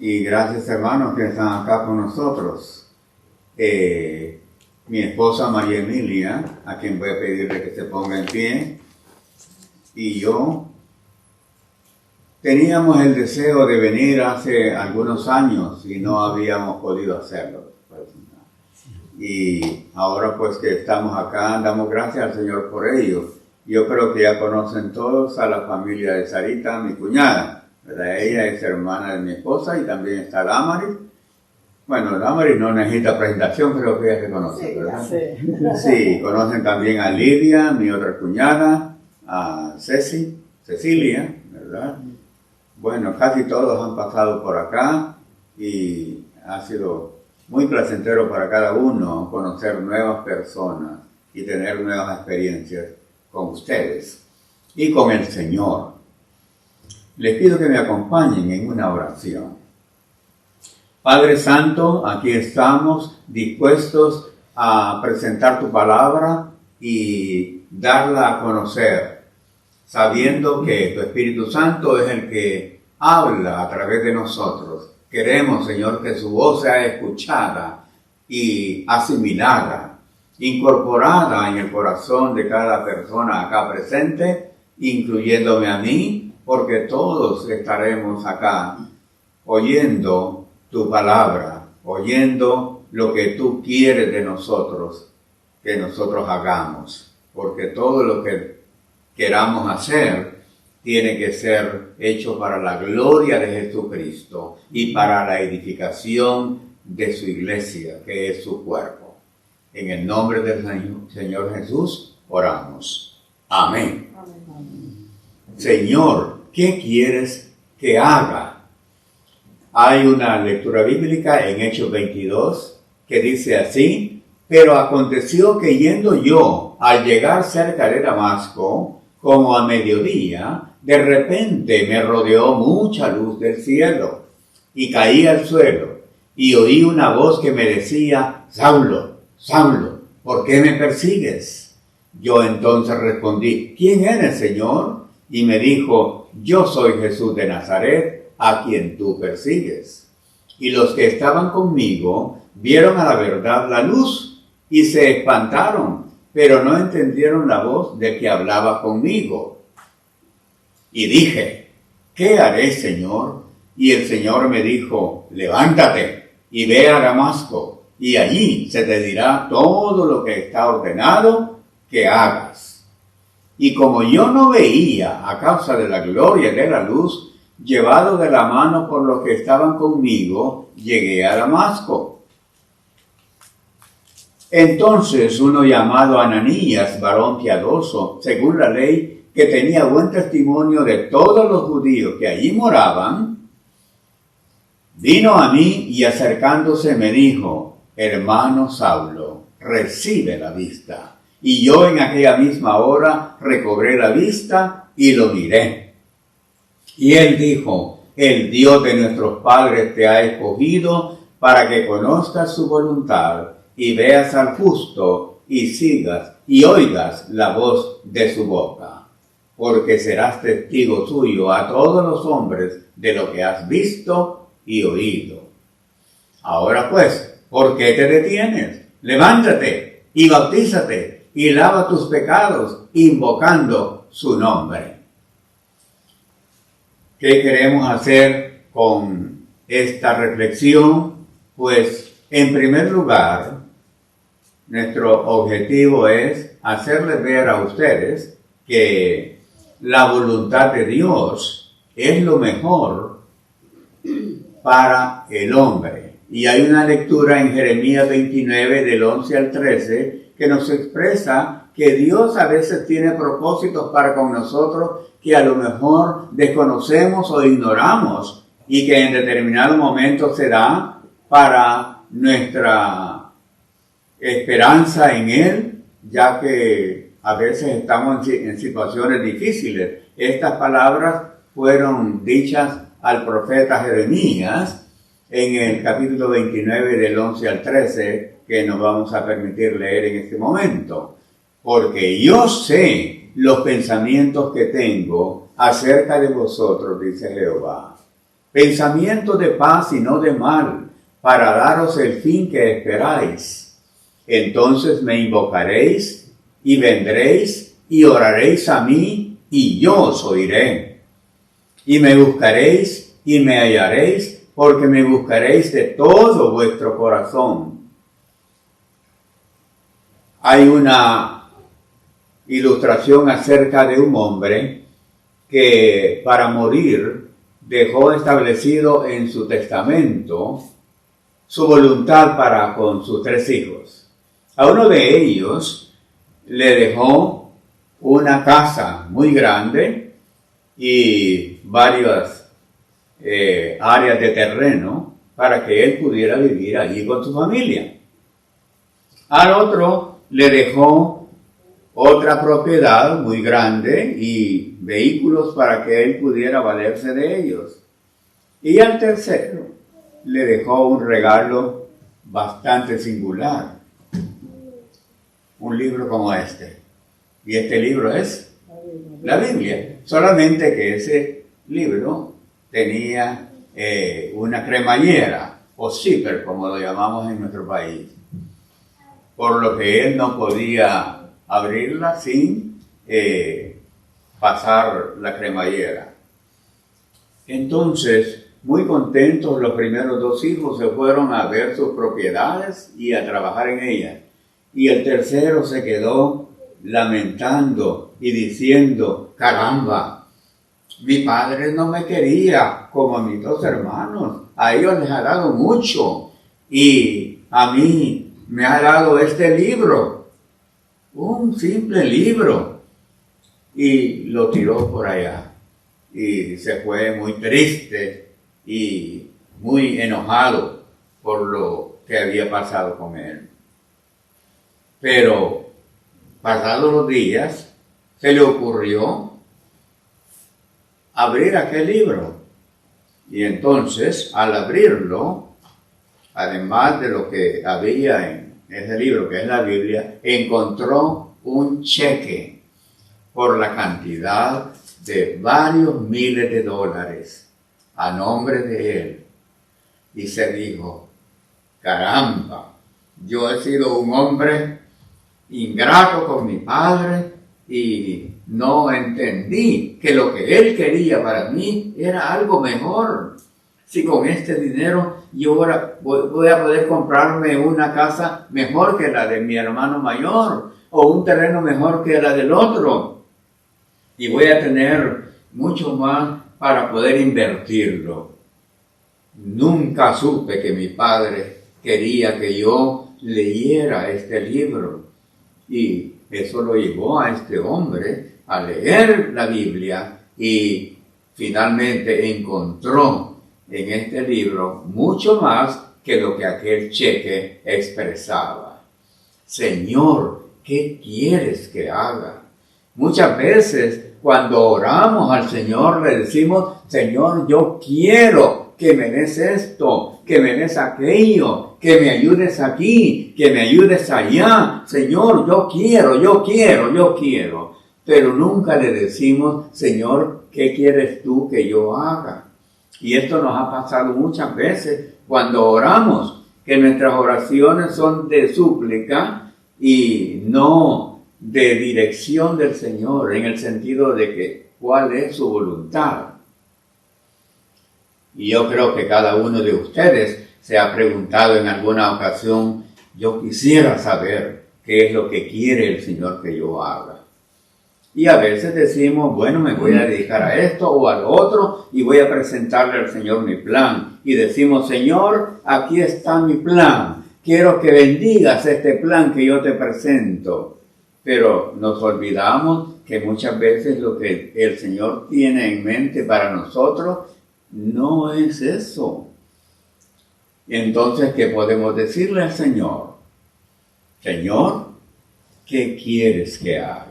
Y gracias, hermanos, que están acá con nosotros. Mi esposa María Emilia, a quien voy a pedirle que se ponga en pie, y yo teníamos el deseo de venir hace algunos años y no habíamos podido hacerlo. Y ahora pues que estamos acá, damos gracias al Señor por ello. Yo creo que ya conocen todos a la familia de Sarita, mi cuñada, ¿verdad? Ella es hermana de mi esposa y también está Damaris. Bueno, Damaris no necesita presentación, creo que ella se conoce, ¿verdad? Sí, conocen también a Lidia, mi otra cuñada, a Cecilia, ¿verdad? Bueno, casi todos han pasado por acá y ha sido muy placentero para cada uno conocer nuevas personas y tener nuevas experiencias con ustedes y con el Señor. Les pido que me acompañen en una oración. Padre Santo, aquí estamos dispuestos a presentar tu palabra y darla a conocer, sabiendo que tu Espíritu Santo es el que habla a través de nosotros. Queremos, Señor, que su voz sea escuchada y asimilada, incorporada en el corazón de cada persona acá presente, incluyéndome a mí, porque todos estaremos acá oyendo tu palabra, oyendo lo que tú quieres de nosotros, que nosotros hagamos, porque todo lo que queramos hacer tiene que ser hecho para la gloria de Jesucristo y para la edificación de su iglesia, que es su cuerpo. En el nombre del Señor Jesús oramos. Amén. Amén. Señor, ¿qué quieres que haga? Hay una lectura bíblica en Hechos 22 que dice así: pero aconteció que yendo yo al llegar cerca de Damasco, como a mediodía, de repente me rodeó mucha luz del cielo, y caí al suelo, y oí una voz que me decía: Saulo, Saulo, ¿por qué me persigues? Yo entonces respondí: ¿quién eres, Señor? Y me dijo: yo soy Jesús de Nazaret, a quien tú persigues. Y los que estaban conmigo vieron a la verdad la luz, y se espantaron, pero no entendieron la voz de que hablaba conmigo. Y dije: ¿qué haré, Señor? Y el Señor me dijo: levántate y ve a Damasco, y allí se te dirá todo lo que está ordenado que hagas. Y como yo no veía a causa de la gloria de la luz, llevado de la mano por los que estaban conmigo, llegué a Damasco. Entonces uno llamado Ananías, varón piadoso, según la ley, que tenía buen testimonio de todos los judíos que allí moraban, vino a mí y acercándose me dijo: hermano Saulo, recibe la vista. Y yo en aquella misma hora recobré la vista y lo miré. Y él dijo: el Dios de nuestros padres te ha escogido para que conozcas su voluntad y veas al justo y sigas y oigas la voz de su boca, porque serás testigo suyo a todos los hombres de lo que has visto y oído. Ahora pues, ¿por qué te detienes? Levántate y bautízate y lava tus pecados, invocando su nombre. ¿Qué queremos hacer con esta reflexión? Pues, en primer lugar, nuestro objetivo es hacerles ver a ustedes que la voluntad de Dios es lo mejor para el hombre. Y hay una lectura en Jeremías 29, del 11 al 13, que nos expresa que Dios a veces tiene propósitos para con nosotros que a lo mejor desconocemos o ignoramos, y que en determinado momento se da para nuestra esperanza en Él, ya que a veces estamos en situaciones difíciles. Estas palabras fueron dichas al profeta Jeremías en el capítulo 29 del 11 al 13, que nos vamos a permitir leer en este momento. Porque yo sé los pensamientos que tengo acerca de vosotros, dice Jehová, pensamientos de paz y no de mal, para daros el fin que esperáis. Entonces me invocaréis y vendréis y oraréis a mí y yo os oiré. Y me buscaréis y me hallaréis, porque me buscaréis de todo vuestro corazón. Hay una ilustración acerca de un hombre que para morir dejó establecido en su testamento su voluntad para con sus 3 hijos. A uno de ellos le dejó una casa muy grande y varias áreas de terreno para que él pudiera vivir allí con su familia. Al otro le dejó otra propiedad muy grande y vehículos para que él pudiera valerse de ellos. Y al tercero le dejó un regalo bastante singular, un libro como este. Y este libro es la Biblia. Solamente que ese libro tenía una cremallera, o zipper, como lo llamamos en nuestro país, por lo que él no podía abrirla sin pasar la cremallera. Entonces, muy contentos, los primeros 2 hijos se fueron a ver sus propiedades y a trabajar en ellas. Y el tercero se quedó lamentando y diciendo: caramba, mi padre no me quería como a mis 2 hermanos, a ellos les ha dado mucho y a mí me ha dado este libro, un simple libro, y lo tiró por allá y se fue muy triste y muy enojado por lo que había pasado con él. Pero pasados los días se le ocurrió abrir aquel libro, y entonces al abrirlo, además de lo que había en ese libro que es la Biblia, encontró un cheque por la cantidad de varios miles de dólares a nombre de él, y se dijo: caramba, yo he sido un hombre ingrato con mi padre y no entendí que lo que él quería para mí era algo mejor. Si con este dinero yo ahora voy a poder comprarme una casa mejor que la de mi hermano mayor, o un terreno mejor que la del otro, y voy a tener mucho más para poder invertirlo. Nunca supe que mi padre quería que yo leyera este libro, y eso lo llevó a este hombre a leer la Biblia, y finalmente encontró en este libro mucho más que lo que aquel cheque expresaba. Señor, ¿qué quieres que haga? Muchas veces cuando oramos al Señor le decimos: Señor, yo quiero que me des esto, que me des aquello, que me ayudes aquí, que me ayudes allá. Señor, yo quiero. Pero nunca le decimos: Señor, ¿qué quieres tú que yo haga? Y esto nos ha pasado muchas veces cuando oramos, que nuestras oraciones son de súplica y no de dirección del Señor, en el sentido de que cuál es su voluntad. Y yo creo que cada uno de ustedes se ha preguntado en alguna ocasión: yo quisiera saber qué es lo que quiere el Señor que yo haga. Y a veces decimos: bueno, me voy a dedicar a esto o al otro y voy a presentarle al Señor mi plan. Y decimos: Señor, aquí está mi plan. Quiero que bendigas este plan que yo te presento. Pero nos olvidamos que muchas veces lo que el Señor tiene en mente para nosotros no es eso. Entonces, ¿qué podemos decirle al Señor? Señor, ¿qué quieres que haga?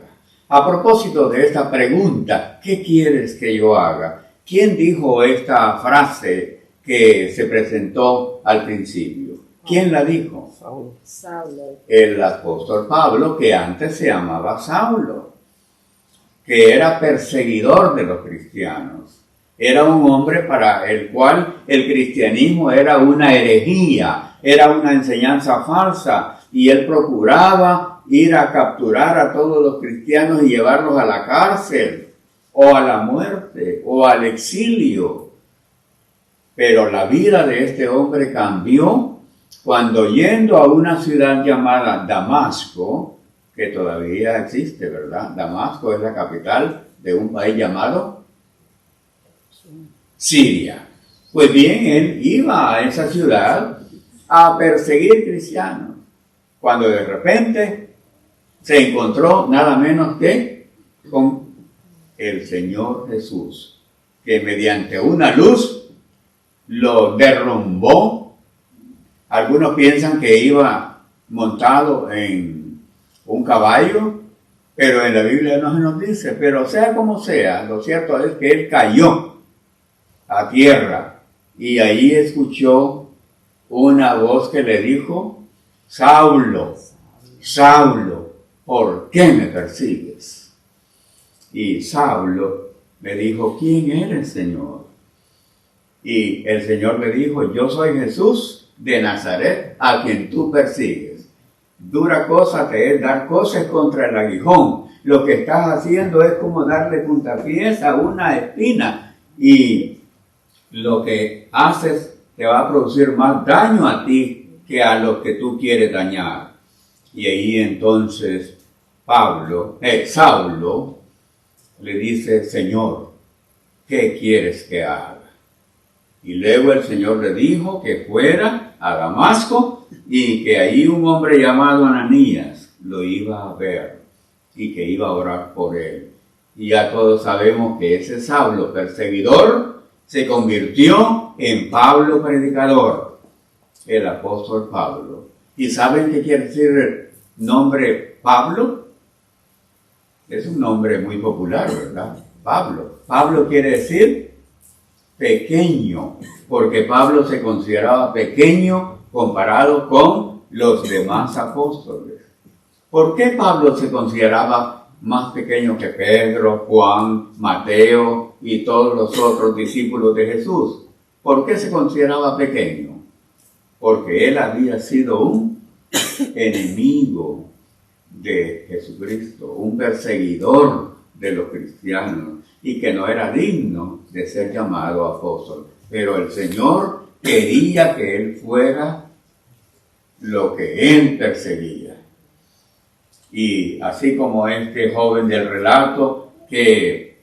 A propósito de esta pregunta, ¿qué quieres que yo haga? ¿Quién dijo esta frase que se presentó al principio? ¿Quién la dijo? Saulo. El apóstol Pablo, que antes se llamaba Saulo, que era perseguidor de los cristianos. Era un hombre para el cual el cristianismo era una herejía, era una enseñanza falsa, y él procuraba ir a capturar a todos los cristianos y llevarlos a la cárcel, o a la muerte, o al exilio. Pero la vida de este hombre cambió cuando, yendo a una ciudad llamada Damasco, que todavía existe, ¿verdad? Damasco es la capital de un país llamado Siria. Pues bien, él iba a esa ciudad a perseguir cristianos, cuando de repente se encontró nada menos que con el Señor Jesús, que mediante una luz lo derrumbó. Algunos piensan que iba montado en un caballo, pero en la Biblia no se nos dice. Pero sea como sea, lo cierto es que él cayó a tierra y ahí escuchó una voz que le dijo: Saulo, Saulo, ¿por qué me persigues? Y Saulo le dijo: ¿quién eres, Señor? Y el Señor le dijo: yo soy Jesús de Nazaret, a quien tú persigues. Dura cosa te es dar cosas contra el aguijón. Lo que estás haciendo es como darle puntapiés a una espina, y lo que haces te va a producir más daño a ti que a los que tú quieres dañar. Y ahí entonces Saulo le dice: Señor, ¿qué quieres que haga? Y luego el Señor le dijo que fuera a Damasco y que ahí un hombre llamado Ananías lo iba a ver y que iba a orar por él. Y ya todos sabemos que ese Saulo perseguidor se convirtió en Pablo predicador, el apóstol Pablo. ¿Y saben qué quiere decir el nombre Pablo? Es un nombre muy popular, ¿verdad? Pablo. Pablo quiere decir pequeño, porque Pablo se consideraba pequeño comparado con los demás apóstoles. ¿Por qué Pablo se consideraba más pequeño que Pedro, Juan, Mateo y todos los otros discípulos de Jesús? ¿Por qué se consideraba pequeño? Porque él había sido un enemigo de Jesucristo, un perseguidor de los cristianos, y que no era digno de ser llamado apóstol. Pero el Señor quería que él fuera lo que él perseguía. Y así como este joven del relato que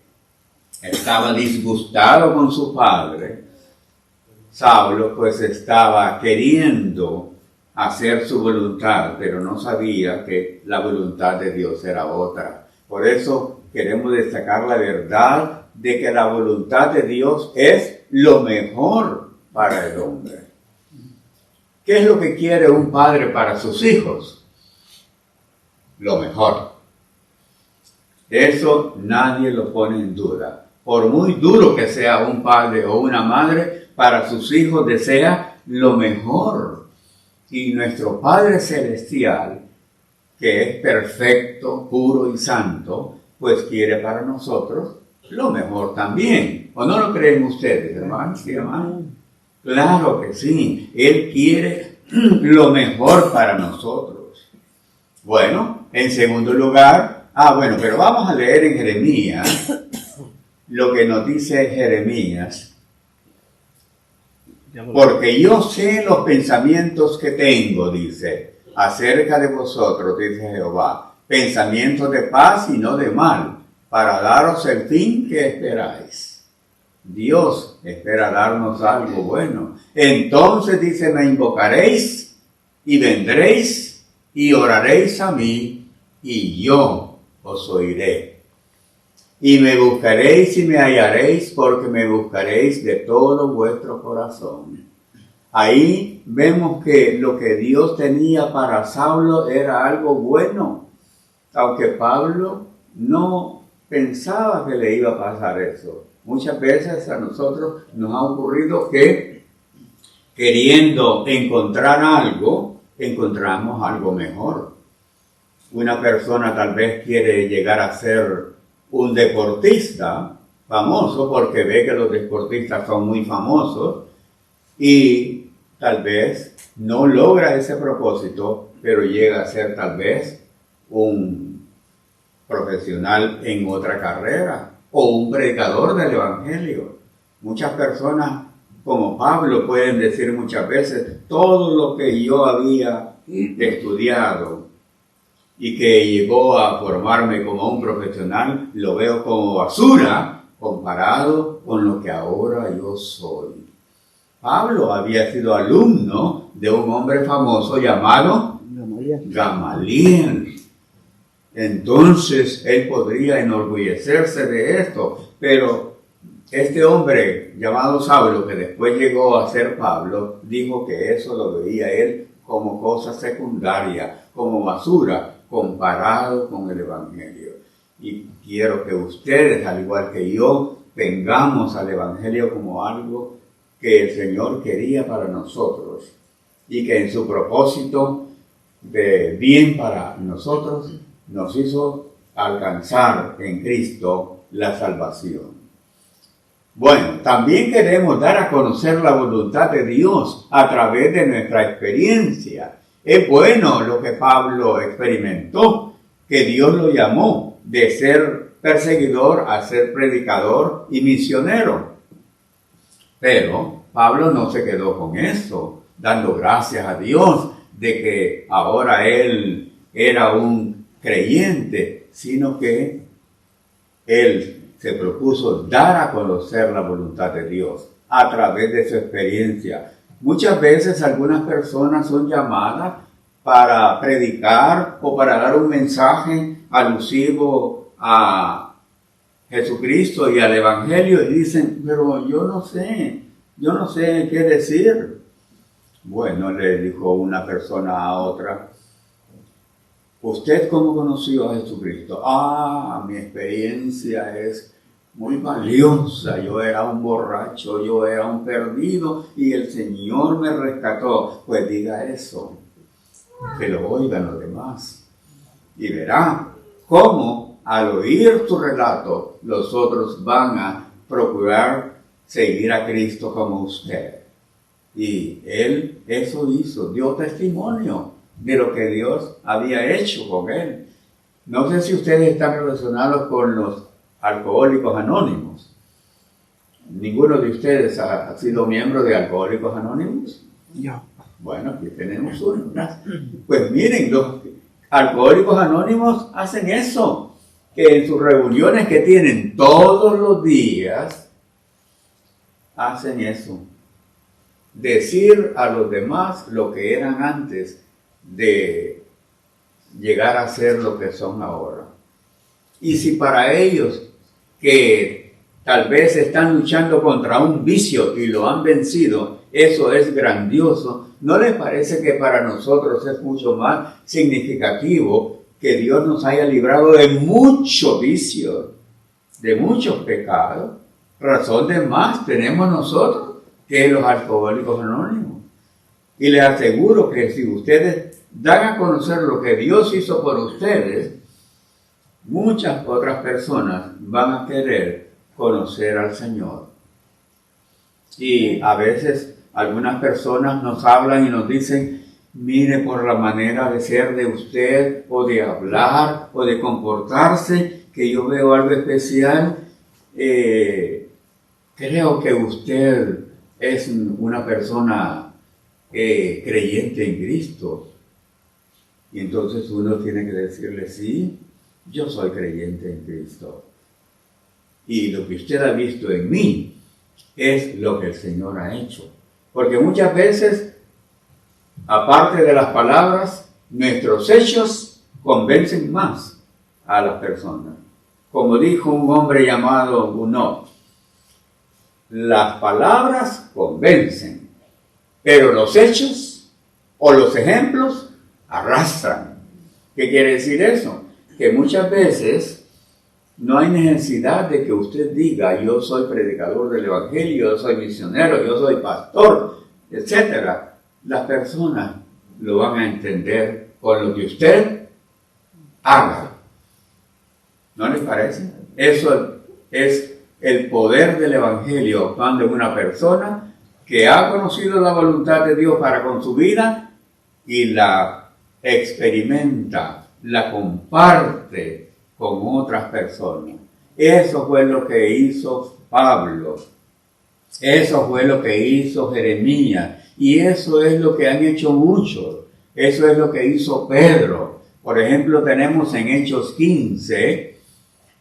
estaba disgustado con su padre, Saulo pues estaba queriendo hacer su voluntad, pero no sabía que la voluntad de Dios era otra. Por eso queremos destacar la verdad de que la voluntad de Dios es lo mejor para el hombre. ¿Qué es lo que quiere un padre para sus hijos? Lo mejor. Eso nadie lo pone en duda. Por muy duro que sea un padre o una madre, para sus hijos desea lo mejor. Y nuestro Padre Celestial, que es perfecto, puro y santo, pues quiere para nosotros lo mejor también. ¿O no lo creen ustedes, hermanos y hermanas? Claro que sí. Él quiere lo mejor para nosotros. Bueno, en segundo lugar, pero vamos a leer en Jeremías lo que nos dice Jeremías. Porque yo sé los pensamientos que tengo, dice, acerca de vosotros, dice Jehová, pensamientos de paz y no de mal, para daros el fin que esperáis. Dios espera darnos algo bueno. Entonces dice: me invocaréis y vendréis y oraréis a mí y yo os oiré. Y me buscaréis y me hallaréis, porque me buscaréis de todo vuestro corazón. Ahí vemos que lo que Dios tenía para Saulo era algo bueno, aunque Pablo no pensaba que le iba a pasar eso. Muchas veces a nosotros nos ha ocurrido que, queriendo encontrar algo, encontramos algo mejor. Una persona tal vez quiere llegar a ser un deportista, famoso porque ve que los deportistas son muy famosos y tal vez no logra ese propósito, pero llega a ser tal vez un profesional en otra carrera o un predicador del Evangelio. Muchas personas, como Pablo, pueden decir muchas veces, todo lo que yo había estudiado y que llegó a formarme como un profesional, lo veo como basura comparado con lo que ahora yo soy. Pablo había sido alumno de un hombre famoso llamado Gamaliel. Entonces él podría enorgullecerse de esto, pero este hombre llamado Saulo, que después llegó a ser Pablo, dijo que eso lo veía él como cosa secundaria, como basura, comparado con el Evangelio. Y quiero que ustedes, al igual que yo, tengamos al Evangelio como algo que el Señor quería para nosotros y que en su propósito de bien para nosotros nos hizo alcanzar en Cristo la salvación. Bueno, también queremos dar a conocer la voluntad de Dios a través de nuestra experiencia. Es bueno lo que Pablo experimentó, que Dios lo llamó de ser perseguidor a ser predicador y misionero. Pero Pablo no se quedó con eso, dando gracias a Dios de que ahora él era un creyente, sino que él se propuso dar a conocer la voluntad de Dios a través de su experiencia. Muchas veces algunas personas son llamadas para predicar o para dar un mensaje alusivo a Jesucristo y al Evangelio y dicen, pero yo no sé qué decir. Bueno, le dijo una persona a otra, ¿usted cómo conoció a Jesucristo? Mi experiencia es muy valiosa. Yo era un borracho, yo era un perdido y el Señor me rescató. Pues diga eso, que lo oigan los demás y verá cómo al oír tu relato los otros van a procurar seguir a Cristo como usted. Y él eso hizo, dio testimonio de lo que Dios había hecho con él. No sé si ustedes están relacionados con los alcohólicos anónimos. ¿Ninguno de ustedes ha sido miembro de Alcohólicos Anónimos? Yo. Bueno, aquí tenemos uno. Pues miren, los Alcohólicos Anónimos hacen eso, que en sus reuniones que tienen todos los días, hacen eso. Decir a los demás lo que eran antes de llegar a ser lo que son ahora. Y si para ellos, que tal vez están luchando contra un vicio y lo han vencido, eso es grandioso, ¿no les parece que para nosotros es mucho más significativo que Dios nos haya librado de mucho vicio, de muchos pecados? Razón de más tenemos nosotros que los Alcohólicos Anónimos. Y les aseguro que si ustedes dan a conocer lo que Dios hizo por ustedes, muchas otras personas van a querer conocer al Señor. Y a veces algunas personas nos hablan y nos dicen, mire, por la manera de ser de usted, o de hablar, o de comportarse, que yo veo algo especial, creo que usted es una persona creyente en Cristo. Y entonces uno tiene que decirle, sí, yo soy creyente en Cristo. Y lo que usted ha visto en mí es lo que el Señor ha hecho. Porque muchas veces, aparte de las palabras, nuestros hechos convencen más a las personas. Como dijo un hombre llamado Gounod, las palabras convencen, pero los hechos o los ejemplos arrastran. ¿Qué quiere decir eso? Que muchas veces no hay necesidad de que usted diga, yo soy predicador del Evangelio, yo soy misionero, yo soy pastor, etc. Las personas lo van a entender con lo que usted haga. ¿No les parece? Eso es el poder del Evangelio actuando en una persona que ha conocido la voluntad de Dios para con su vida y la experimenta, la comparte con otras personas. Eso fue lo que hizo Pablo, eso fue lo que hizo Jeremías, y eso es lo que han hecho muchos, eso es lo que hizo Pedro. Por ejemplo, tenemos en Hechos 15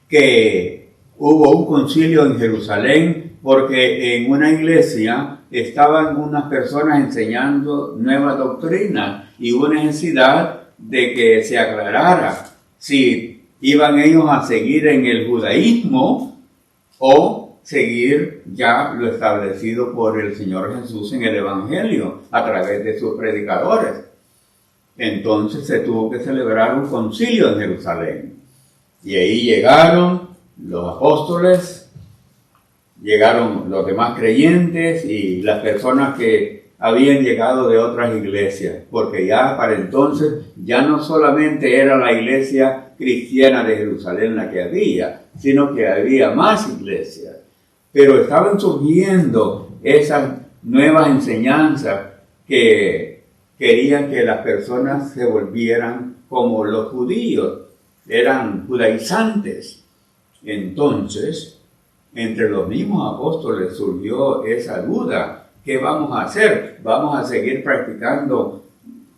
que hubo un concilio en Jerusalén porque en una iglesia estaban unas personas enseñando nueva doctrina y hubo necesidad de que se aclarara si iban ellos a seguir en el judaísmo o seguir ya lo establecido por el Señor Jesús en el Evangelio a través de sus predicadores. Entonces se tuvo que celebrar un concilio en Jerusalén y ahí llegaron los apóstoles, llegaron los demás creyentes y las personas que habían llegado de otras iglesias, porque ya para entonces ya no solamente era la iglesia cristiana de Jerusalén la que había, sino que había más iglesias. Pero estaban surgiendo esas nuevas enseñanzas que querían que las personas se volvieran como los judíos, eran judaizantes. Entonces, entre los mismos apóstoles surgió esa duda. ¿Qué vamos a hacer? ¿Vamos a seguir practicando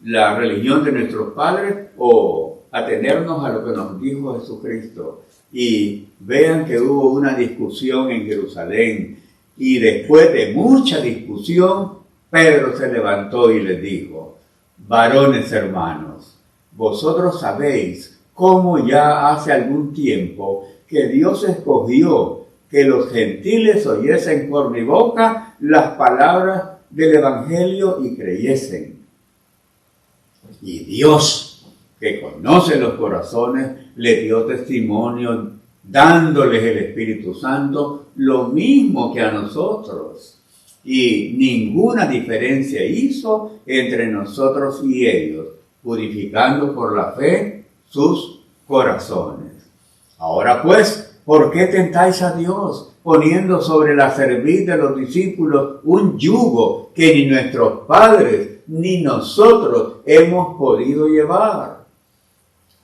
la religión de nuestros padres o atenernos a lo que nos dijo Jesucristo? Y vean que hubo una discusión en Jerusalén y después de mucha discusión, Pedro se levantó y les dijo: varones hermanos, vosotros sabéis cómo ya hace algún tiempo que Dios escogió que los gentiles oyesen por mi boca las palabras del Evangelio y creyesen. Y Dios, que conoce los corazones, le dio testimonio dándoles el Espíritu Santo, lo mismo que a nosotros. Y ninguna diferencia hizo entre nosotros y ellos, purificando por la fe sus corazones. Ahora pues, ¿por qué tentáis a Dios, poniendo sobre la cerviz de los discípulos un yugo que ni nuestros padres ni nosotros hemos podido llevar?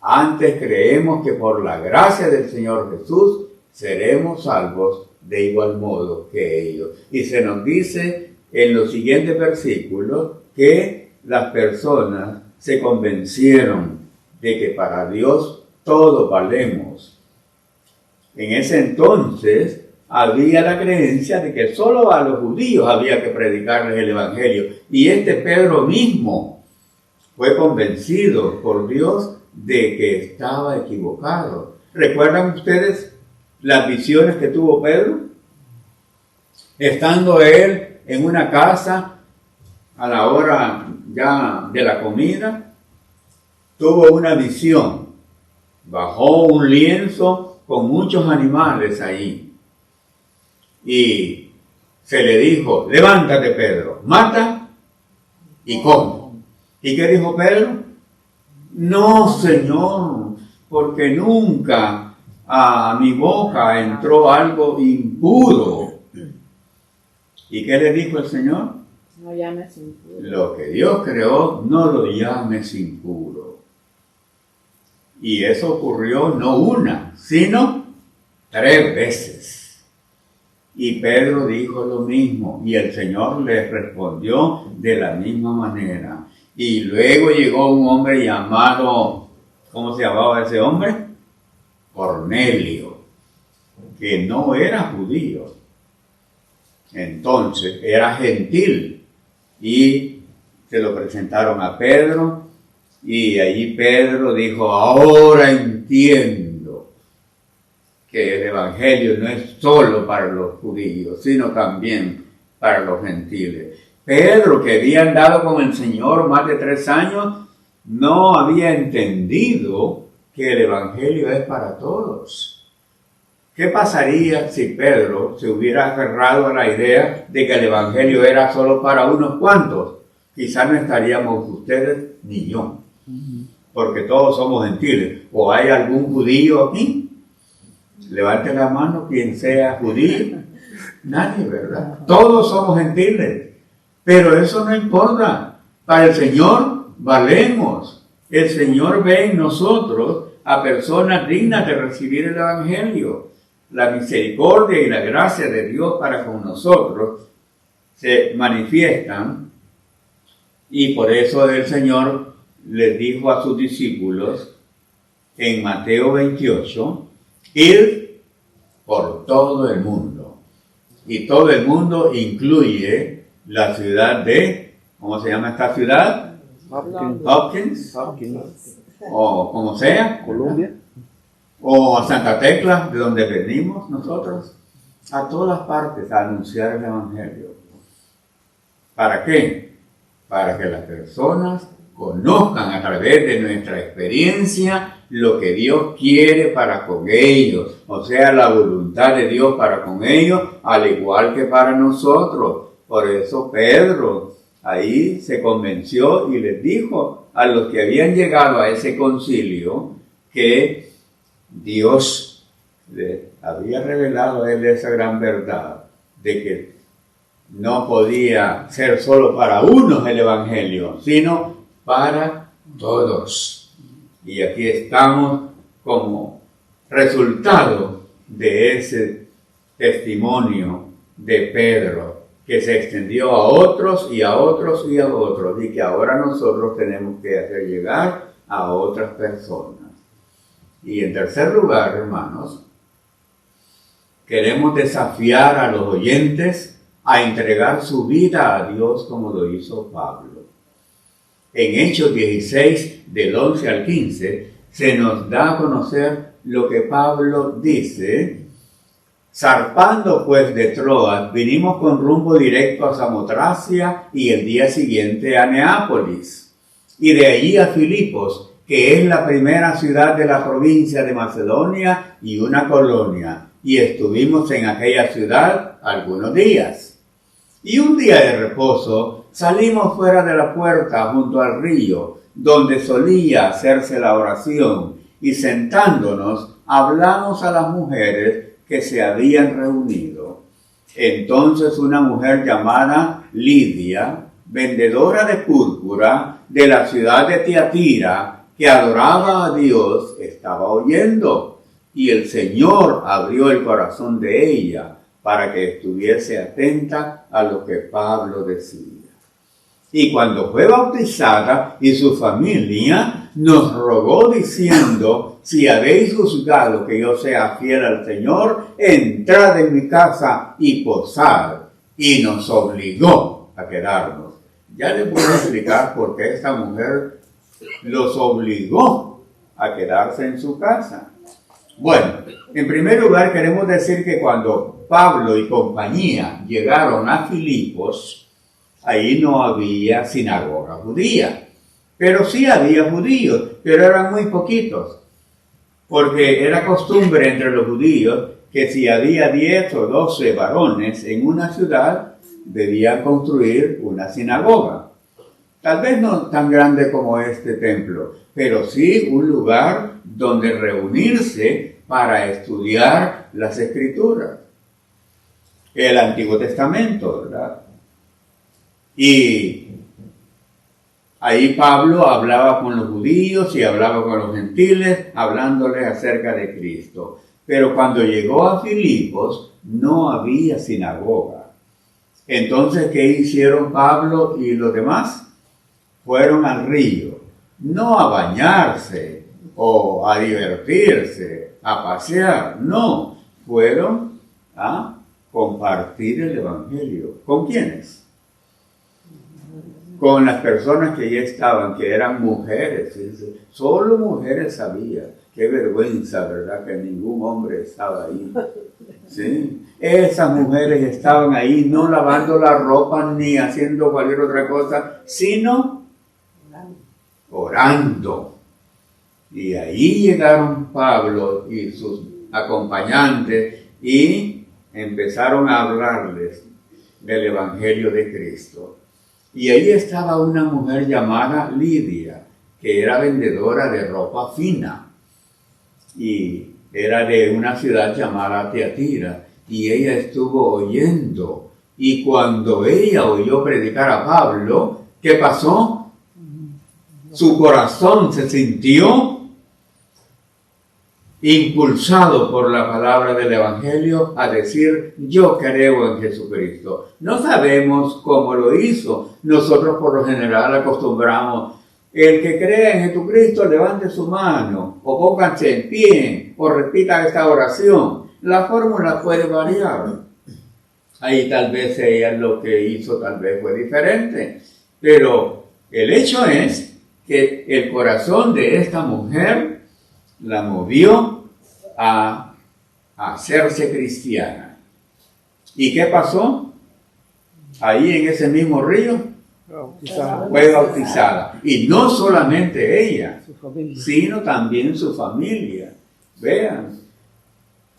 Antes creemos que por la gracia del Señor Jesús seremos salvos de igual modo que ellos. Y se nos dice en los siguientes versículos que las personas se convencieron de que para Dios todos valemos. En ese entonces había la creencia de que solo a los judíos había que predicarles el Evangelio. Y Pedro mismo fue convencido por Dios de que estaba equivocado. ¿Recuerdan ustedes las visiones que tuvo Pedro? Estando él en una casa a la hora ya de la comida, tuvo una visión. Bajó un lienzo con muchos animales ahí. Y se le dijo: levántate, Pedro, mata y come. ¿Y qué dijo Pedro? No, Señor, porque nunca a mi boca entró algo impuro. ¿Y qué le dijo el Señor? No llames impuro. Lo que Dios creó, no lo llames impuro. Y eso ocurrió no una, sino 3 veces. Y Pedro dijo lo mismo, y el Señor le respondió de la misma manera. Y luego llegó un hombre llamado, ¿cómo se llamaba ese hombre? Cornelio, que no era judío. Entonces era gentil. Y se lo presentaron a Pedro. Y allí Pedro dijo: ahora entiendo que el Evangelio no es solo para los judíos, sino también para los gentiles. Pedro, que había andado con el Señor más de 3 años, no había entendido que el Evangelio es para todos. ¿Qué pasaría si Pedro se hubiera aferrado a la idea de que el Evangelio era solo para unos cuantos? Quizás no estaríamos ustedes ni yo, porque todos somos gentiles. ¿O hay algún judío aquí? Levante la mano quien sea judío. Nadie, ¿verdad? Todos somos gentiles. Pero eso no importa. Para el Señor valemos. El Señor ve en nosotros a personas dignas de recibir el Evangelio. La misericordia y la gracia de Dios para con nosotros se manifiestan, y por eso el Señor les dijo a sus discípulos en Mateo 28, ir por todo el mundo. Y todo el mundo incluye la ciudad de, ¿cómo se llama esta ciudad? Hopkins. O como sea. Colombia. O a Santa Tecla, de donde venimos nosotros. A todas partes a anunciar el Evangelio. ¿Para qué? Para que las personas conozcan a través de nuestra experiencia lo que Dios quiere para con ellos, o sea, la voluntad de Dios para con ellos, al igual que para nosotros. Por eso Pedro ahí se convenció y les dijo a los que habían llegado a ese concilio que Dios le había revelado a él esa gran verdad de que no podía ser solo para unos el Evangelio, sino para todos. Y aquí estamos como resultado de ese testimonio de Pedro, que se extendió a otros y a otros y a otros, y que ahora nosotros tenemos que hacer llegar a otras personas. Y en tercer lugar, hermanos, queremos desafiar a los oyentes a entregar su vida a Dios como lo hizo Pablo. En Hechos 16, del 11 al 15, se nos da a conocer lo que Pablo dice. Zarpando pues de Troas, vinimos con rumbo directo a Samotracia y el día siguiente a Neápolis, y de allí a Filipos, que es la primera ciudad de la provincia de Macedonia y una colonia, y estuvimos en aquella ciudad algunos días. Y un día de reposo salimos fuera de la puerta junto al río, donde solía hacerse la oración, y sentándonos hablamos a las mujeres que se habían reunido. Entonces una mujer llamada Lidia, vendedora de púrpura de la ciudad de Tiatira, que adoraba a Dios, estaba oyendo, y el Señor abrió el corazón de ella para que estuviese atenta a lo que Pablo decía. Y cuando fue bautizada y su familia, nos rogó diciendo: si habéis juzgado que yo sea fiel al Señor, entrad en mi casa y posad. Y nos obligó a quedarnos. Ya les voy a explicar por qué esta mujer los obligó a quedarse en su casa. Bueno, en primer lugar queremos decir que cuando Pablo y compañía llegaron a Filipos, ahí no había sinagoga judía, pero sí había judíos, pero eran muy poquitos, porque era costumbre entre los judíos que si había 10 o 12 varones en una ciudad, debían construir una sinagoga. Tal vez no tan grande como este templo, pero sí un lugar donde reunirse para estudiar las Escrituras, el Antiguo Testamento, ¿verdad? Y ahí Pablo hablaba con los judíos y hablaba con los gentiles, hablándoles acerca de Cristo. Pero cuando llegó a Filipos, no había sinagoga. Entonces, ¿qué hicieron Pablo y los demás? Fueron al río, no a bañarse o a divertirse, a pasear, no, fueron a compartir el Evangelio. ¿Con quiénes? Con las personas que ya estaban, que eran mujeres. Solo mujeres sabían. Qué vergüenza, ¿verdad? Que ningún hombre estaba ahí. ¿Sí? Esas mujeres estaban ahí no lavando la ropa ni haciendo cualquier otra cosa, sino orando. Y ahí llegaron Pablo y sus acompañantes y empezaron a hablarles del Evangelio de Cristo. Y ahí estaba una mujer llamada Lidia, que era vendedora de ropa fina. Y era de una ciudad llamada Tiatira, y ella estuvo oyendo. Y cuando ella oyó predicar a Pablo, ¿qué pasó? Su corazón se sintió impulsado por la palabra del Evangelio a decir, yo creo en Jesucristo. No sabemos cómo lo hizo. Nosotros por lo general acostumbramos, el que crea en Jesucristo levante su mano, o pónganse en pie, o repita esta oración. La fórmula puede variar. Ahí tal vez ella lo que hizo tal vez fue diferente. Pero el hecho es que el corazón de esta mujer la movió a hacerse cristiana. ¿Y qué pasó? Ahí en ese mismo río fue bautizada. Y no solamente ella, sino también su familia. Vean,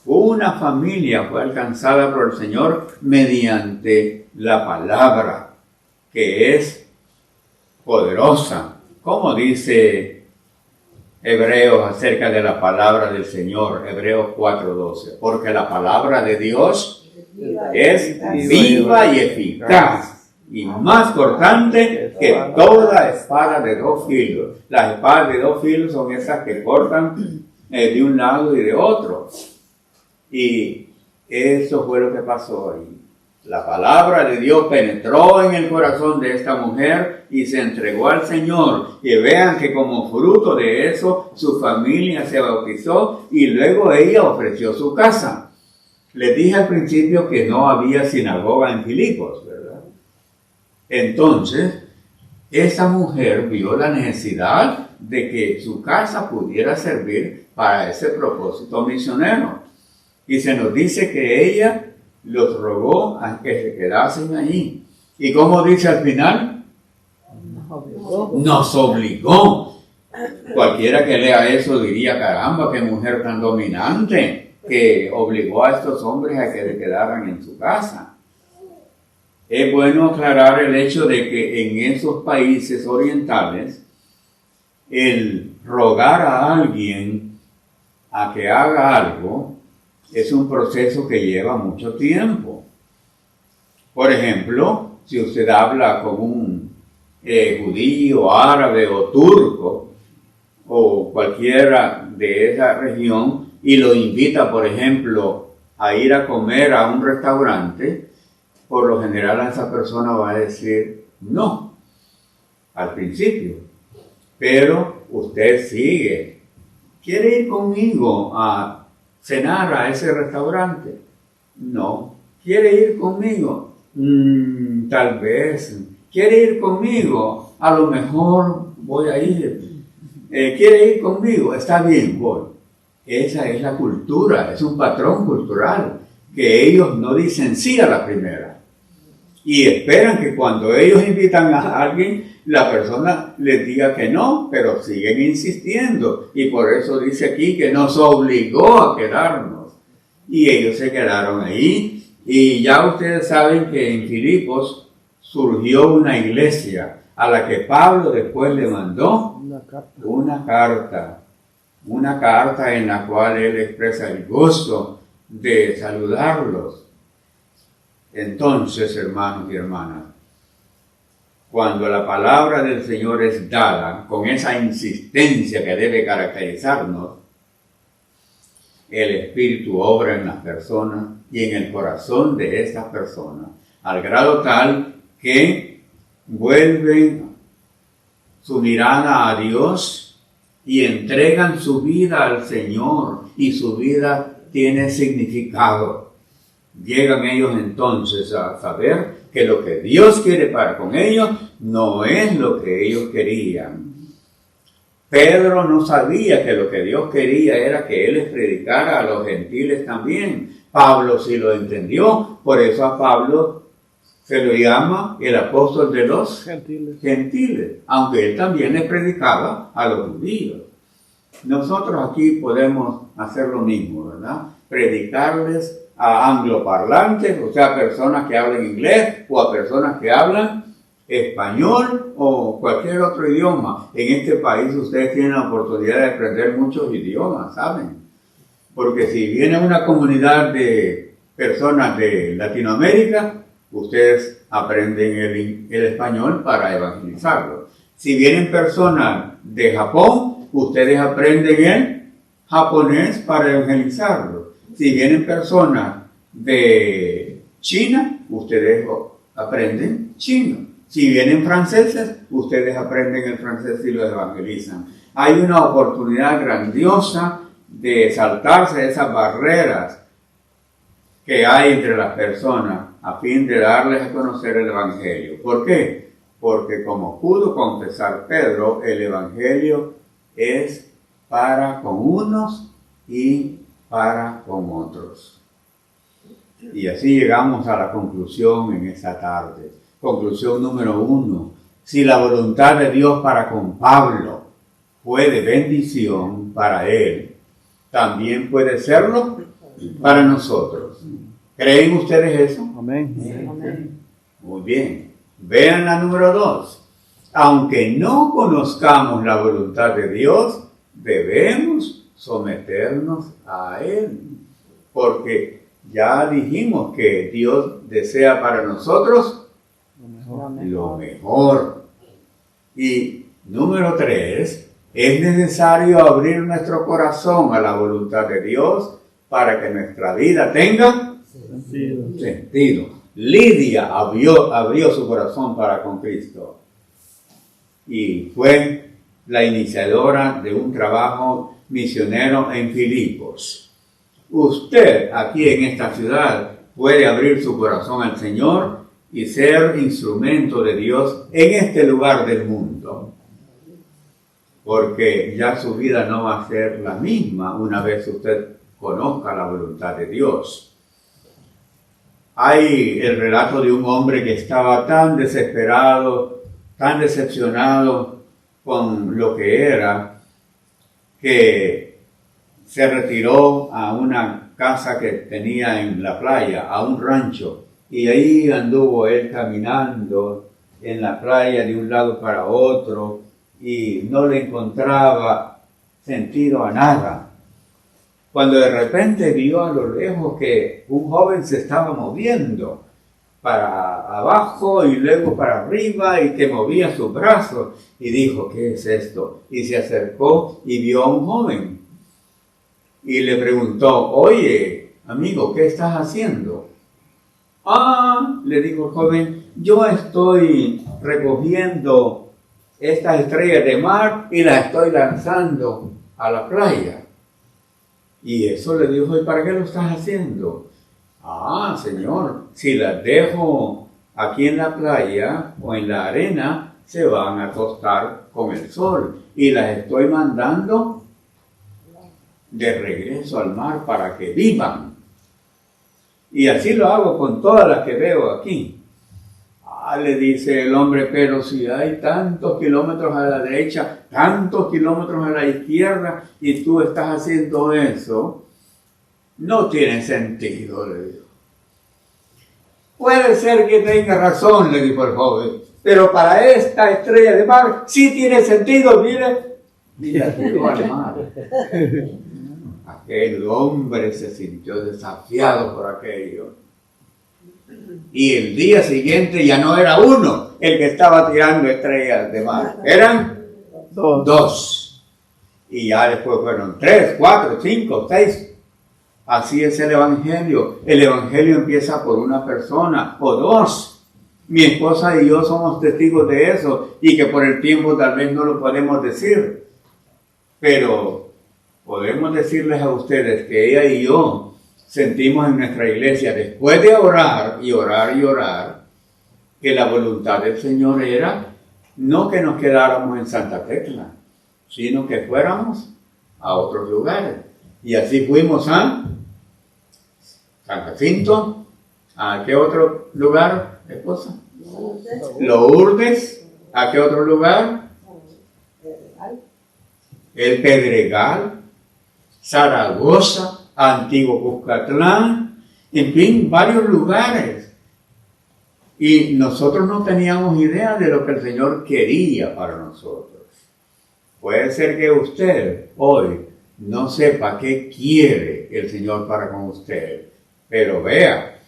una familia fue alcanzada por el Señor mediante la palabra, que es poderosa. Como dice Hebreos acerca de la palabra del Señor, Hebreos 4:12, porque la palabra de Dios es viva y eficaz y más cortante que toda espada de dos filos. Las espadas de dos filos son esas que cortan de un lado y de otro. Y eso fue lo que pasó ahí. La palabra de Dios penetró en el corazón de esta mujer y se entregó al Señor. Y vean que como fruto de eso, su familia se bautizó y luego ella ofreció su casa. Les dije al principio que no había sinagoga en Filipos, ¿verdad? Entonces, esa mujer vio la necesidad de que su casa pudiera servir para ese propósito misionero. Y se nos dice que ella los rogó a que se quedasen allí. ¿Y cómo dice al final? Nos obligó. Cualquiera que lea eso diría, caramba, qué mujer tan dominante, que obligó a estos hombres a que se quedaran en su casa. Es bueno aclarar el hecho de que en esos países orientales, el rogar a alguien a que haga algo es un proceso que lleva mucho tiempo. Por ejemplo, si usted habla con un judío, árabe o turco, o cualquiera de esa región, y lo invita, por ejemplo, a ir a comer a un restaurante, por lo general a esa persona va a decir no, al principio. Pero usted sigue. ¿Quiere ir conmigo a cenar a ese restaurante? No. ¿Quiere ir conmigo? Tal vez. ¿Quiere ir conmigo? A lo mejor voy a ir. ¿Quiere ir conmigo? Está bien, voy. Esa es la cultura, es un patrón cultural, que ellos no dicen sí a la primera. Y esperan que cuando ellos invitan a alguien, la persona les diga que no, pero siguen insistiendo. Y por eso dice aquí que nos obligó a quedarnos. Y ellos se quedaron ahí. Y ya ustedes saben que en Filipos surgió una iglesia a la que Pablo después le mandó una carta en la cual él expresa el gusto de saludarlos. Entonces, hermanos y hermanas, cuando la palabra del Señor es dada con esa insistencia que debe caracterizarnos, el Espíritu obra en las personas y en el corazón de estas personas, al grado tal que vuelven su mirada a Dios y entregan su vida al Señor, y su vida tiene significado. Llegan ellos entonces a saber que lo que Dios quiere para con ellos no es lo que ellos querían. Pedro no sabía que lo que Dios quería era que él les predicara a los gentiles también. Pablo sí lo entendió, por eso a Pablo se lo llama el apóstol de los gentiles, aunque él también les predicaba a los judíos. Nosotros aquí podemos hacer lo mismo, ¿verdad? Predicarles a angloparlantes, o sea, personas que hablan inglés, o a personas que hablan español o cualquier otro idioma. En este país ustedes tienen la oportunidad de aprender muchos idiomas, ¿saben? Porque si viene una comunidad de personas de Latinoamérica, ustedes aprenden el español para evangelizarlos. Si vienen personas de Japón, ustedes aprenden el japonés para evangelizarlos. Si vienen personas de China, ustedes aprenden chino. Si vienen franceses, ustedes aprenden el francés y lo evangelizan. Hay una oportunidad grandiosa de saltarse esas barreras que hay entre las personas a fin de darles a conocer el Evangelio. ¿Por qué? Porque como pudo confesar Pedro, el Evangelio es para con unos y para con otros. Y así llegamos a la conclusión en esta tarde. Conclusión número 1. Si la voluntad de Dios para con Pablo fue de bendición para él, también puede serlo para nosotros. ¿Creen ustedes eso? Amén. Amén. Muy bien. Vean la número 2. Aunque no conozcamos la voluntad de Dios, debemos someternos a Él. Porque ya dijimos que Dios desea para nosotros lo mejor. Y número 3, es necesario abrir nuestro corazón a la voluntad de Dios para que nuestra vida tenga sentido. Lidia abrió su corazón para con Cristo y fue la iniciadora de un trabajo misionero en Filipos. Usted aquí en esta ciudad puede abrir su corazón al Señor y ser instrumento de Dios en este lugar del mundo, porque ya su vida no va a ser la misma una vez usted conozca la voluntad de Dios. Hay el relato de un hombre que estaba tan desesperado, tan decepcionado con lo que era, que se retiró a una casa que tenía en la playa, a un rancho, y ahí anduvo él caminando en la playa de un lado para otro y no le encontraba sentido a nada. Cuando de repente vio a lo lejos que un joven se estaba moviendo para abajo y luego para arriba y que movía sus brazos y dijo, ¿qué es esto? Y se acercó y vio a un joven y le preguntó, oye, amigo, ¿qué estás haciendo? Le dijo el joven, yo estoy recogiendo estas estrellas de mar y las estoy lanzando a la playa. Y eso le dijo, ¿y para qué lo estás haciendo? Señor, si las dejo aquí en la playa o en la arena, se van a tostar con el sol. Y las estoy mandando de regreso al mar para que vivan. Y así lo hago con todas las que veo aquí. Le dice el hombre, pero si hay tantos kilómetros a la derecha, tantos kilómetros a la izquierda, y tú estás haciendo eso, no tiene sentido, le dijo. Puede ser que tenga razón, le dijo el joven, pero para esta estrella de mar sí tiene sentido, mire, tiró al mar. Aquel hombre se sintió desafiado por aquello. Y el día siguiente ya no era uno el que estaba tirando estrellas de mar. Eran dos. Y ya después fueron 3, 4, 5, 6. Así es el Evangelio. El Evangelio empieza por una persona o dos. Mi esposa y yo somos testigos de eso. Y que por el tiempo tal vez no lo podemos decir. Pero podemos decirles a ustedes que ella y yo sentimos en nuestra iglesia, después de orar y orar y orar, que la voluntad del Señor era no que nos quedáramos en Santa Tecla, sino que fuéramos a otros lugares. Y así fuimos a San Jacinto, ¿a qué otro lugar, esposa? Lourdes, ¿a qué otro lugar? El Pedregal, Zaragoza, Antiguo Cuscatlán, en fin, varios lugares. Y nosotros no teníamos idea de lo que el Señor quería para nosotros. Puede ser que usted hoy no sepa qué quiere el Señor para con usted, pero vea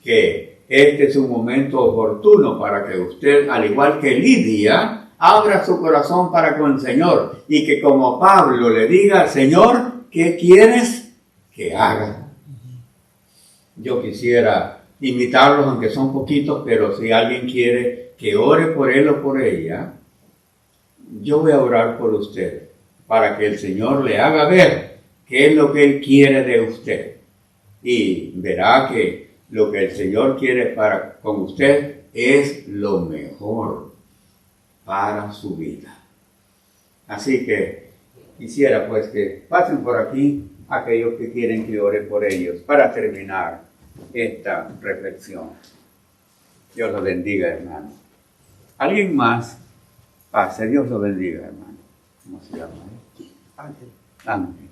que este es un momento oportuno para que usted, al igual que Lidia, abra su corazón para con el Señor y que como Pablo le diga, Señor, ¿qué quieres que haga? Yo quisiera invitarlos, aunque son poquitos, pero si alguien quiere que ore por él o por ella, yo voy a orar por usted para que el Señor le haga ver qué es lo que Él quiere de usted. Y verá que lo que el Señor quiere para con usted es lo mejor para su vida. Así que quisiera pues que pasen por aquí aquellos que quieren que ore por ellos para terminar esta reflexión. Dios lo bendiga, hermano. ¿Alguien más? Pase, Dios lo bendiga, hermano. ¿Cómo se llama? Ángel. Ángel.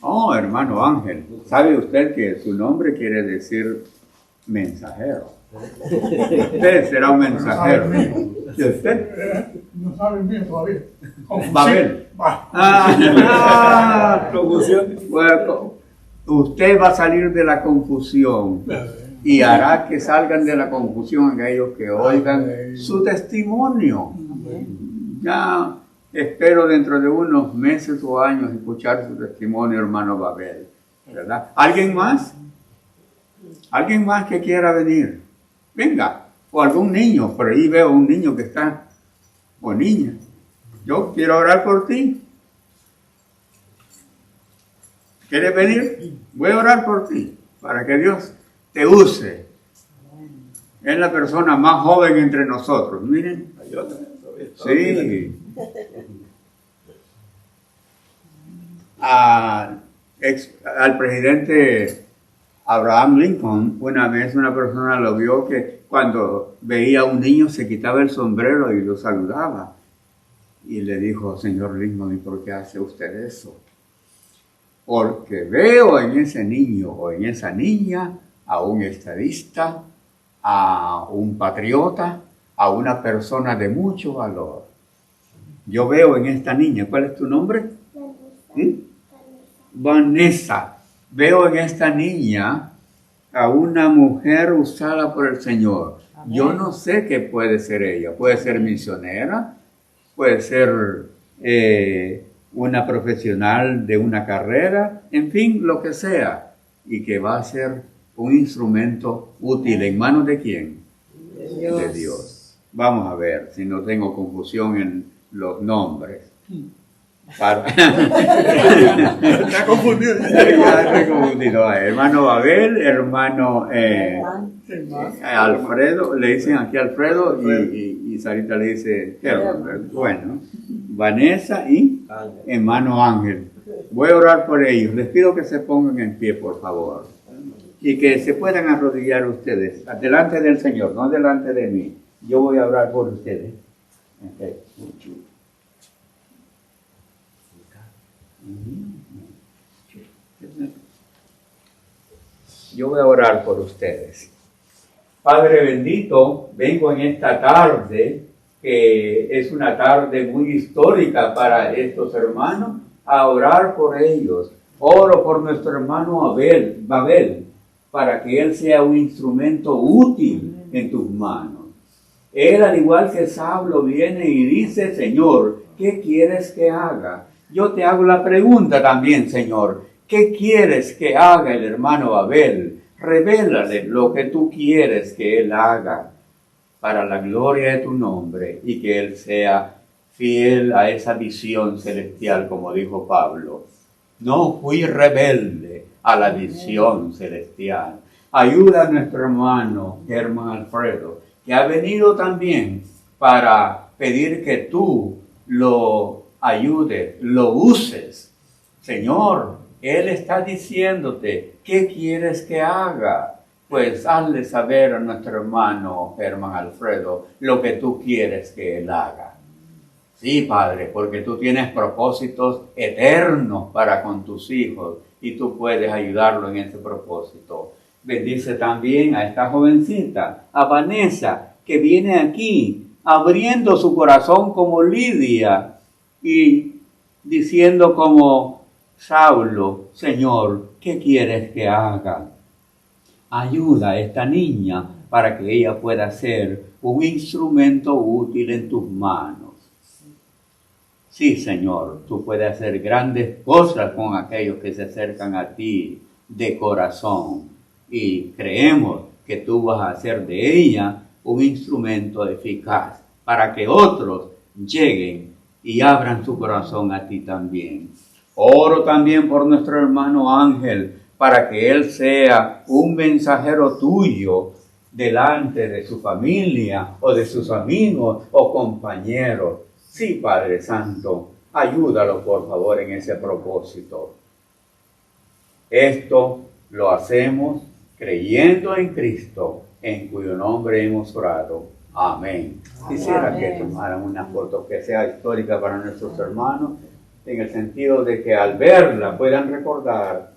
Oh, hermano Ángel. ¿Sabe usted que su nombre quiere decir mensajero? Usted será un mensajero. ¿Y usted? No saben bien todavía. Babel. Confusión. Bueno, usted va a salir de la confusión y hará que salgan de la confusión aquellos que oigan su testimonio. Ya espero dentro de unos meses o años escuchar su testimonio, hermano Babel, ¿verdad? ¿Alguien más? ¿Alguien más que quiera venir? Venga, o algún niño, por ahí veo un niño que está, o niña. Yo quiero orar por ti. ¿Quieres venir? Voy a orar por ti, para que Dios te use. Es la persona más joven entre nosotros, miren. Sí. Al presidente Abraham Lincoln, una vez una persona lo vio que cuando veía a un niño se quitaba el sombrero y lo saludaba. Y le dijo, señor Lincoln, ¿y por qué hace usted eso? Porque veo en ese niño o en esa niña a un estadista, a un patriota, a una persona de mucho valor. Yo veo en esta niña, ¿cuál es tu nombre? ¿Sí? Vanessa. Veo en esta niña a una mujer usada por el Señor. Yo no sé qué puede ser ella. Puede ser misionera, puede ser una profesional de una carrera, en fin, lo que sea. Y que va a ser un instrumento útil. ¿En manos de quién? De Dios. Vamos a ver si no tengo confusión en los nombres. Está confundido. Está confundido. Hermano Babel, hermano Alfredo, le dicen aquí Alfredo y Sarita le dice Herman. Bueno, Vanessa y hermano Ángel. Voy a orar por ellos. Les pido que se pongan en pie, por favor. Y que se puedan arrodillar ustedes delante del Señor, no delante de mí. Yo voy a orar por ustedes. Okay. Yo voy a orar por ustedes. Padre bendito, vengo en esta tarde, que es una tarde muy histórica para estos hermanos, a orar por ellos. Oro por nuestro hermano Babel, para que él sea un instrumento útil en tus manos. Él, al igual que Saulo, viene y dice, Señor, ¿qué quieres que haga? Yo te hago la pregunta también, Señor, ¿qué quieres que haga el hermano Babel? Revélale lo que tú quieres que él haga para la gloria de tu nombre y que él sea fiel a esa visión celestial, como dijo Pablo. No fui rebelde a la visión celestial. Ayuda a nuestro hermano Alfredo, que ha venido también para pedir que tú lo ayudes, lo uses. Señor, él está diciéndote, ¿qué quieres que haga? Pues hazle saber a nuestro hermano Alfredo lo que tú quieres que él haga. Sí, Padre, porque tú tienes propósitos eternos para con tus hijos y tú puedes ayudarlo en ese propósito. Bendice también a esta jovencita, a Vanessa, que viene aquí abriendo su corazón como Lidia y diciendo como Saulo, Señor, ¿qué quieres que haga? Ayuda a esta niña para que ella pueda ser un instrumento útil en tus manos. Sí, Señor, tú puedes hacer grandes cosas con aquellos que se acercan a ti de corazón. Y creemos que tú vas a hacer de ella un instrumento eficaz para que otros lleguen y abran su corazón a ti también. Oro también por nuestro hermano Ángel, para que él sea un mensajero tuyo delante de su familia o de sus amigos o compañeros. Sí, Padre Santo, ayúdalo por favor en ese propósito. Esto lo hacemos creyendo en Cristo, en cuyo nombre hemos orado. Amén. Quisiera que tomaran una foto que sea histórica para nuestros hermanos, en el sentido de que al verla puedan recordar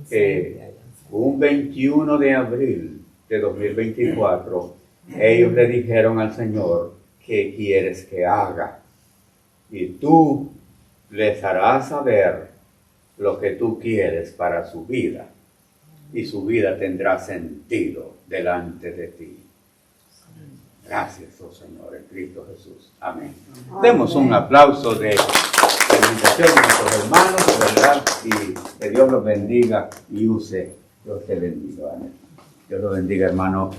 que un 21 de abril de 2024, ellos le dijeron al Señor, ¿qué quieres que haga? Y tú les harás saber lo que tú quieres para su vida. Y su vida tendrá sentido delante de ti. Gracias, oh Señor, en Cristo Jesús. Amén. Demos un aplauso de felicitación a nuestros hermanos, ¿verdad? Y que Dios los bendiga y use. Dios te bendiga. Dios los bendiga, hermano.